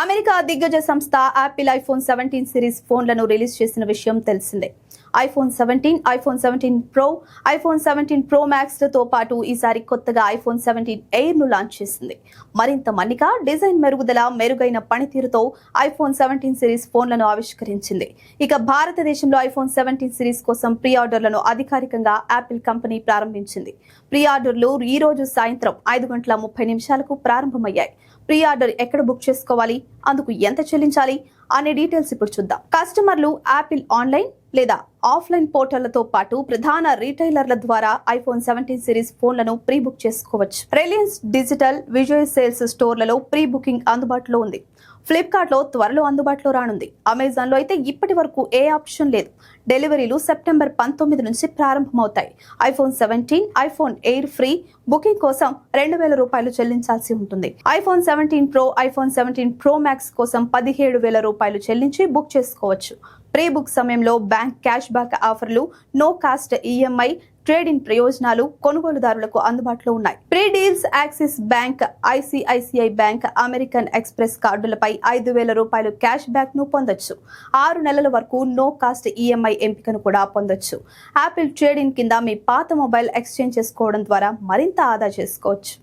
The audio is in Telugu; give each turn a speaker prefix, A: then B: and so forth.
A: అమెరికా దిగ్గజ సంస్థ యాపిల్ ఐఫోన్ 17 సిరీస్ ఫోన్లను రిలీజ్ చేసిన విషయం తెలిసిందే. IPhone 17, iPhone 17 Pro, iPhone 17 Pro max లతో పాటు ఈసారి కొత్తగా ఐఫోన్ 17 ఎయిర్ ను లాంచ్ చేసింది. మరింత మన్నిక, డిజైన్ మెరుగుదల, మెరుగైన పనితీరుతో ఐఫోన్ 17 సిరీస్ ఫోన్లను ఆవిష్కరించింది. ఇక భారతదేశంలో ఐఫోన్ 17 సిరీస్ కోసం ప్రీ ఆర్డర్లను అధికారికంగా యాపిల్ కంపెనీ ప్రారంభించింది. ప్రీ ఆర్డర్లు ఈ రోజు సాయంత్రం 5:30 ప్రారంభమయ్యాయి. ప్రీ ఆర్డర్ ఎక్కడ బుక్ చేసుకోవాలి, అందుకు ఎంత చెల్లించాలి అనే డీటెయిల్స్ ఇప్పుడు చూద్దాం. కస్టమర్లు యాపిల్ ఆన్లైన్ లేదా ఆఫ్లైన్ పోర్టళ్లతో పాటు ప్రధాన రీటైలర్ల ద్వారా ఐఫోన్ 17 సిరీస్ ఫోన్లను ప్రీ బుక్ చేసుకోవచ్చు. రిలయన్స్ డిజిటల్, విజయ్ సేల్స్ స్టోర్లలో ప్రీ బుకింగ్ అందుబాటులో ఉంది. ఫ్లిప్కార్ట్ లో త్వరలో అందుబాటులో రానుంది. అమెజాన్ లో అయితే ఇప్పటి వరకు ఏ ఆప్షన్ లేదు. డెలివరీలు సెప్టెంబర్ 19 నుంచి ప్రారంభమవుతాయి. IPhone 17, iPhone Air pre booking కోసం ₹2,000 చెల్లించాల్సి ఉంటుంది. IPhone 17 Pro, iPhone 17 Pro Max కోసం ₹17,000 చెల్లించి బుక్ చేసుకోవచ్చు. ప్రీ బుక్ సమయంలో బ్యాంక్ క్యాష్ బ్యాక్ ఆఫర్లు, నో కాస్ట్ ఈఎంఐ, ట్రేడ్-ఇన్ ప్రయోజనాలు కొనుగోలుదారులకు అందుబాటులో ఉన్నాయి. Pre deals Axis bank, ICICI bank, American Express కార్డులపై ₹5,000 క్యాష్ బ్యాక్ ను పొందొచ్చు. 6 నెలల వరకు నో కాస్ట్ ఈఎంఐ ఎంపికను కూడా పొందొచ్చు. యాపిల్ ట్రేడ్-ఇన్ కింద మీ పాత మొబైల్ ఎక్స్చేంజ్ చేసుకోవడం ద్వారా మరింత ఆదా చేసుకోవచ్చు.